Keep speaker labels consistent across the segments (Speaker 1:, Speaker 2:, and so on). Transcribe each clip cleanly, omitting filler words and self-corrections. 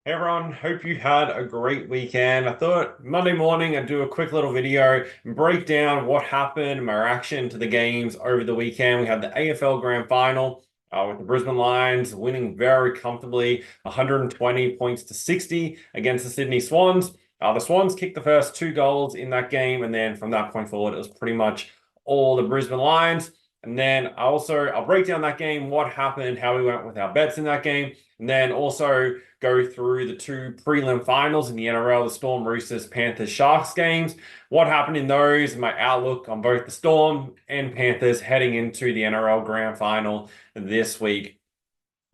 Speaker 1: Hey everyone, hope you had a great weekend. I thought Monday morning I'd do a quick little video and break down what happened, my reaction to the games over the weekend. We had the AFL Grand Final with the Brisbane Lions winning very comfortably, 120 points to 60 against the Sydney Swans. The Swans kicked the first two goals in that game, and then from that point forward, it was pretty much all the Brisbane Lions. And then I'll break down that game, what happened, how we went with our bets in that game, and then also go through the two prelim finals in the NRL, the Storm, Roosters, Panthers, Sharks games, what happened in those, and my outlook on both the Storm and Panthers heading into the NRL Grand Final this week.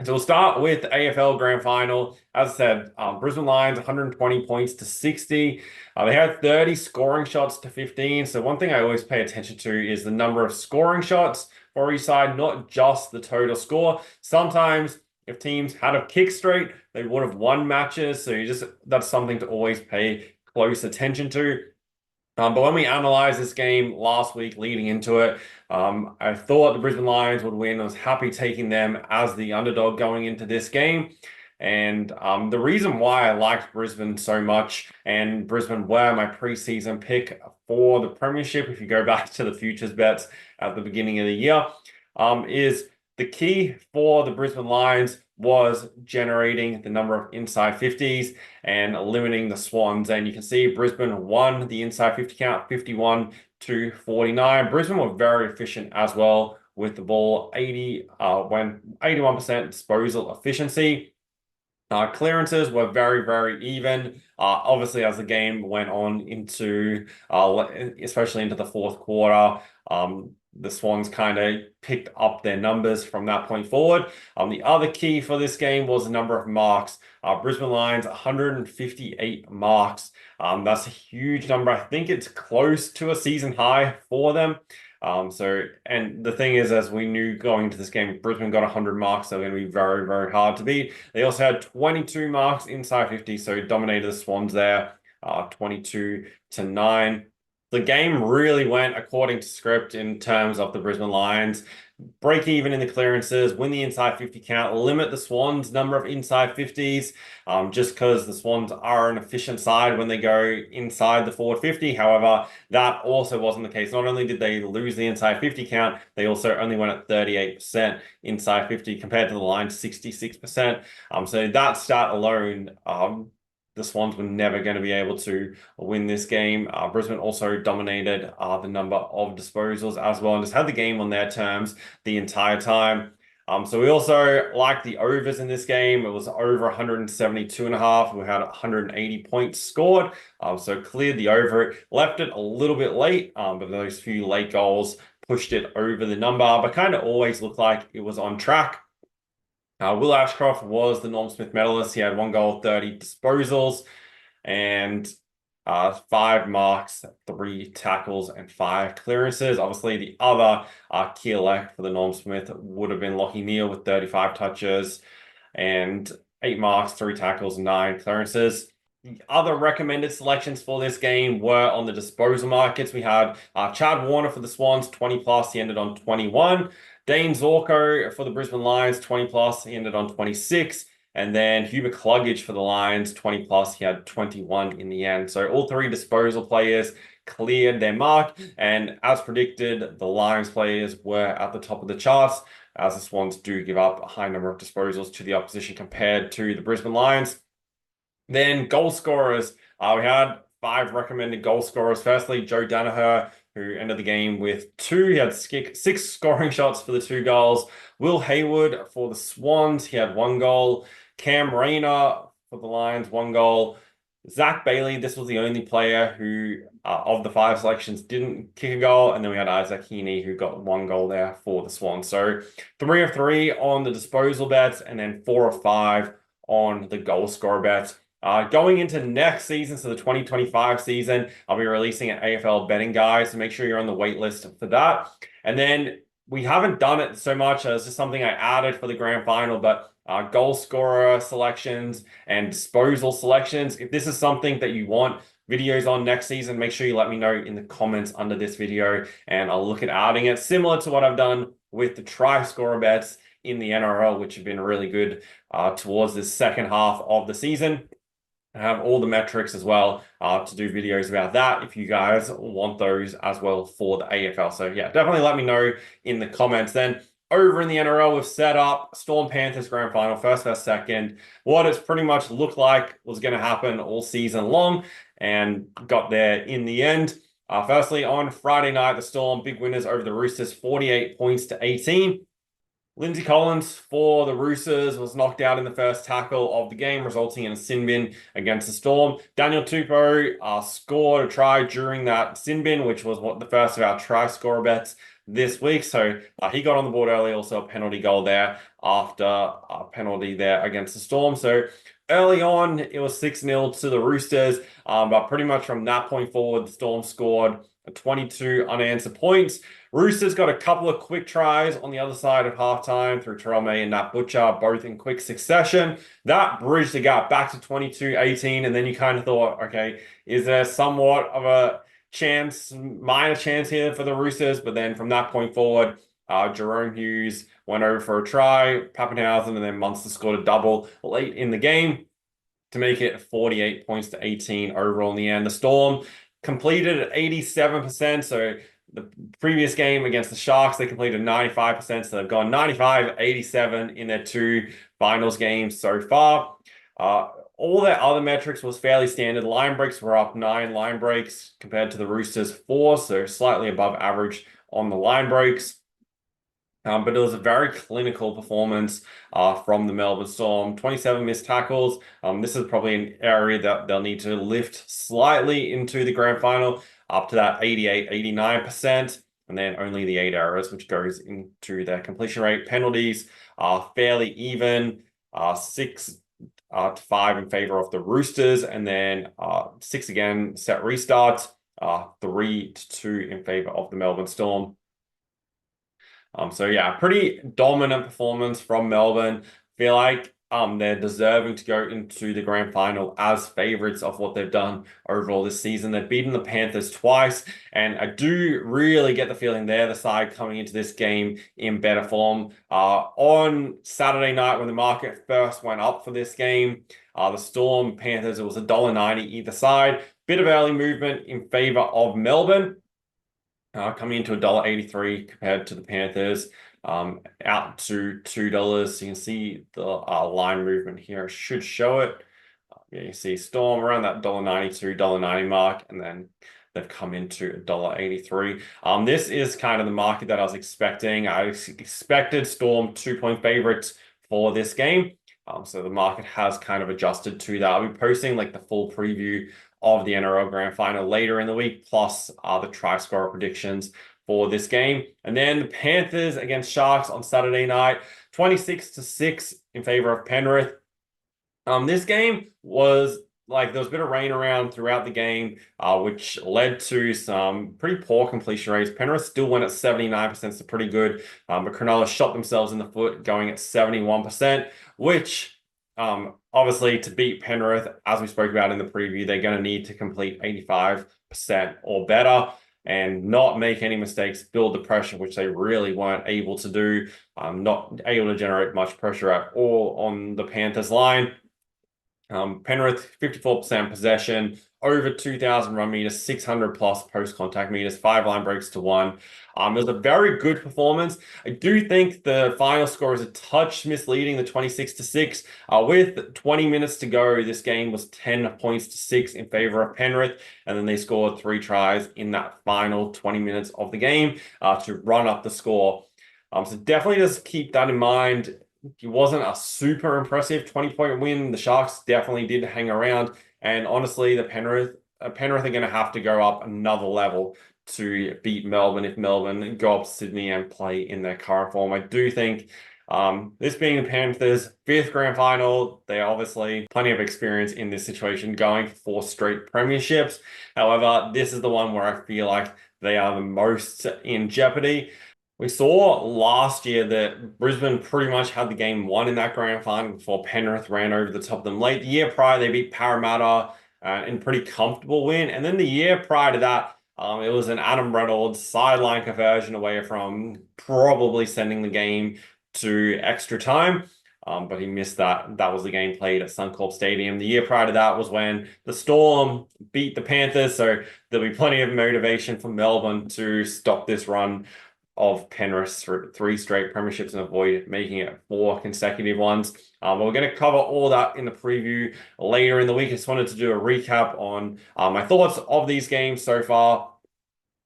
Speaker 1: So we'll start with the AFL Grand Final. As I said, Brisbane Lions 120 points to 60. They had 30 scoring shots to 15. So one thing I always pay attention to is the number of scoring shots for each side, not just the total score. Sometimes if teams had a kick streak, they would have won matches. So that's something to always pay close attention to. But when we analyzed this game last week leading into it, I thought the Brisbane Lions would win. I was happy taking them as the underdog going into this game. And the reason why I liked Brisbane so much, and Brisbane were my preseason pick for the Premiership, if you go back to the futures bets at the beginning of the year, is the key for the Brisbane Lions was generating the number of inside 50s and limiting the Swans. And you can see Brisbane won the inside 50 count, 51 to 49. Brisbane were very efficient as well with the ball, 81% disposal efficiency. Clearances were very, very even. Obviously, as the game went on into, especially into the fourth quarter, the Swans kind of picked up their numbers from that point forward. The other key for this game was the number of marks. Brisbane Lions, 158 marks. That's a huge number. I think it's close to a season high for them. And the thing is, as we knew going into this game, Brisbane got 100 marks, so they're going to be very, very hard to beat. They also had 22 marks inside 50, so dominated the Swans there, 22 to 9. The game really went according to script in terms of the Brisbane Lions. Break even in the clearances, win the inside 50 count, limit the Swans' number of inside 50s, just because the Swans are an efficient side when they go inside the forward 50. However, that also wasn't the case. Not only did they lose the inside 50 count, they also only went at 38% inside 50 compared to the Lions 66%. So that stat alone, the Swans were never going to be able to win this game. Brisbane also dominated the number of disposals as well and just had the game on their terms the entire time. So we also liked the overs in this game. It was over 172.5. We had 180 points scored. So cleared the over. It left it a little bit late, but those few late goals pushed it over the number, but kind of always looked like it was on track. Will Ashcroft was the Norm Smith medalist. He had 1 goal, 30 disposals, and 5 marks, 3 tackles, and 5 clearances. Obviously, the other key elect for the Norm Smith would have been Lachie Neale with 35 touches and 8 marks, 3 tackles, 9 clearances. The other recommended selections for this game were on the disposal markets. We had Chad Warner for the Swans, 20 plus. He ended on 21. Dane Zorko for the Brisbane Lions, 20 plus. He ended on 26. And then Hubert Cluggage for the Lions, 20 plus. He had 21 in the end. So all 3 disposal players cleared their mark. And as predicted, the Lions players were at the top of the charts, as the Swans do give up a high number of disposals to the opposition compared to the Brisbane Lions. Then goal scorers, we had 5 recommended goal scorers. Firstly, Joe Danaher, who ended the game with 2. He had 6 scoring shots for the 2 goals. Will Hayward for the Swans, he had 1 goal. Cam Rayner for the Lions, 1 goal. Zach Bailey, this was the only player who, of the 5 selections, didn't kick a goal. And then we had Isaac Heaney, who got 1 goal there for the Swans. So 3 of 3 on the disposal bets, and then 4 of 5 on the goal scorer bets. Going into next season, so the 2025 season, I'll be releasing an AFL betting guide, so make sure you're on the wait list for that. And then we haven't done it so much as just something I added for the grand final, but goal scorer selections and disposal selections. If this is something that you want videos on next season, make sure you let me know in the comments under this video, and I'll look at adding it, similar to what I've done with the try scorer bets in the NRL, which have been really good towards the second half of the season. I have all the metrics as well to do videos about that if you guys want those as well for the AFL. So yeah, definitely let me know in the comments. Then over in the NRL, we've set up Storm Panthers Grand Final, first versus second. What it's pretty much looked like was going to happen all season long and got there in the end. Firstly, on Friday night, the Storm big winners over the Roosters, 48 points to 18. Lindsay Collins for the Roosters was knocked out in the first tackle of the game, resulting in a sin bin against the Storm. Daniel Tupou scored a try during that sin bin, which was the first of our try scorer bets this week. So he got on the board early, also a penalty goal there after a penalty there against the Storm. So early on, it was 6-0 to the Roosters, but pretty much from that point forward, the Storm scored 22 unanswered points. Roosters got a couple of quick tries on the other side of halftime through Terrell May and Nat Butcher, both in quick succession. That bridged the gap back to 22-18, and then you kind of thought, okay, is there somewhat of a minor chance here for the Roosters? But then from that point forward, Jerome Hughes went over for a try, Pappenhausen, and then Munster scored a double late in the game to make it 48 points to 18 overall in the end. The Storm completed at 87%, so the previous game against the Sharks, they completed 95%, so they've gone 95-87 in their two finals games so far. All their other metrics was fairly standard. Line breaks were up 9 line breaks compared to the Roosters 4, so slightly above average on the line breaks. But it was a very clinical performance from the Melbourne Storm. 27 missed tackles. This is probably an area that they'll need to lift slightly into the grand final, up to that 88-89%. And then only the 8 errors, which goes into their completion rate. Penalties are fairly even, 6 to 5 in favor of the Roosters, and then 6 again set restarts, 3 to 2 in favor of the Melbourne Storm. So yeah, pretty dominant performance from Melbourne. Feel like they're deserving to go into the grand final as favorites of what they've done overall this season. They've beaten the Panthers twice, and I do really get the feeling they're the side coming into this game in better form. On Saturday night, when the market first went up for this game, the Storm Panthers, it was $1.90 either side. Bit of early movement in favor of Melbourne. Coming into $1.83 compared to the Panthers, out to $2. So you can see the line movement here. I should show it. Yeah, you see Storm around that $1.92, $1.90 mark, and then they've come into $1.83. This is kind of the market that I was expecting. I expected Storm 2-point favorites for this game. So the market has kind of adjusted to that. I'll be posting like the full preview of the NRL Grand Final later in the week, plus the try scorer predictions for this game. And then the Panthers against Sharks on Saturday night, 26-6 in favor of Penrith. This game was like there was a bit of rain around throughout the game, which led to some pretty poor completion rates. Penrith still went at 79%, so pretty good. But Cronulla shot themselves in the foot, going at 71%, which obviously to beat Penrith, as we spoke about in the preview, they're going to need to complete 85% or better and not make any mistakes, build the pressure, which they really weren't able to do. Not able to generate much pressure at all on the Panthers line. Penrith, 54% possession, over 2,000 run meters, 600 plus post-contact meters, 5 line breaks to 1. It was a very good performance. I do think the final score is a touch misleading, the 26-6. With 20 minutes to go, this game was 10 points to 6 in favor of Penrith, and then they scored 3 tries in that final 20 minutes of the game to run up the score. So definitely just keep that in mind. It wasn't a super impressive 20-point win. The Sharks definitely did hang around. And honestly, the Penrith are going to have to go up another level to beat Melbourne if Melbourne go up to Sydney and play in their current form. I do think this being the Panthers' 5th grand final, they obviously plenty of experience in this situation, going for 4 straight premierships. However, this is the one where I feel like they are the most in jeopardy. We saw last year that Brisbane pretty much had the game won in that grand final before Penrith ran over the top of them late. The year prior, they beat Parramatta in a pretty comfortable win. And then the year prior to that, it was an Adam Reynolds sideline conversion away from probably sending the game to extra time. But he missed that. That was the game played at Suncorp Stadium. The year prior to that was when the Storm beat the Panthers. So there'll be plenty of motivation for Melbourne to stop this run of Penrith for 3 straight premierships and avoid making it 4 consecutive ones. We're going to cover all that in the preview later in the week. I just wanted to do a recap on my thoughts of these games so far,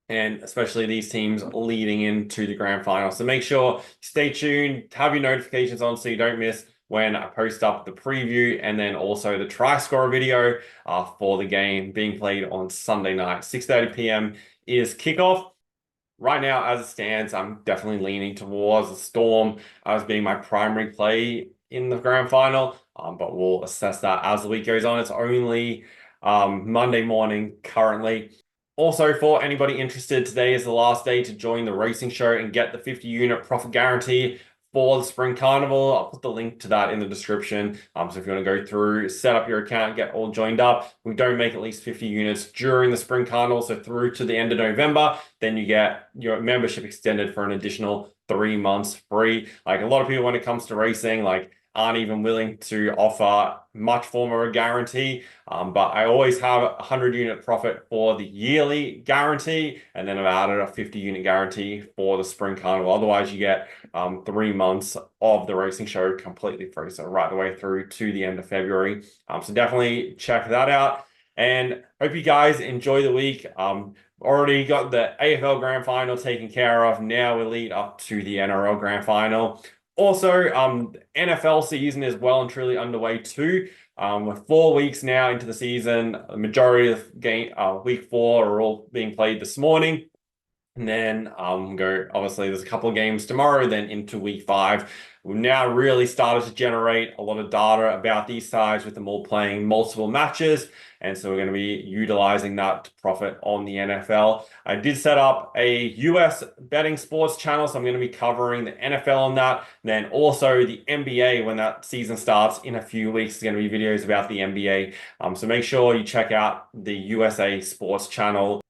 Speaker 1: and especially these teams leading into the grand final. So make sure you stay tuned, have your notifications on so you don't miss when I post up the preview, and then also the try scorer video for the game being played on Sunday night. 6:30 p.m. is kickoff. Right now, as it stands, I'm definitely leaning towards the Storm as being my primary play in the grand final, but we'll assess that as the week goes on. It's only Monday morning currently. Also, for anybody interested, today is the last day to join the racing show and get the 50-unit profit guarantee for the Spring Carnival. I'll put the link to that in the description. So if you want to go through, set up your account, get all joined up. We don't make at least 50 units during the Spring Carnival, so through to the end of November, then you get your membership extended for an additional 3 months free. Like, a lot of people, when it comes to racing, like, aren't even willing to offer much form of a guarantee. But I always have a 100-unit profit for the yearly guarantee, and then I've added a 50-unit guarantee for the Spring Carnival. Otherwise, you get 3 months of the racing show completely free, so right the way through to the end of February. So definitely check that out, and hope you guys enjoy the week. Already got the AFL Grand Final taken care of. Now we lead up to the NRL Grand Final. Also, NFL season is well and truly underway too. We're 4 weeks now into the season. The majority of week 4 are all being played this morning. And then obviously there's a couple of games tomorrow, then into week 5. We've now really started to generate a lot of data about these sides with them all playing multiple matches. And so we're going to be utilizing that to profit on the NFL. I did set up a US betting sports channel, so I'm going to be covering the NFL on that. Then also the NBA when that season starts in a few weeks. There's going to be videos about the NBA. So make sure you check out the USA Sports channel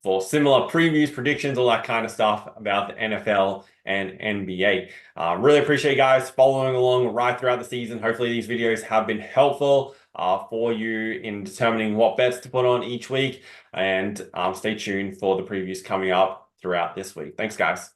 Speaker 1: for similar previews, predictions, all that kind of stuff about the NFL and NBA. Really appreciate you guys following along right throughout the season. Hopefully these videos have been helpful for you in determining what bets to put on each week. And stay tuned for the previews coming up throughout this week. Thanks, guys.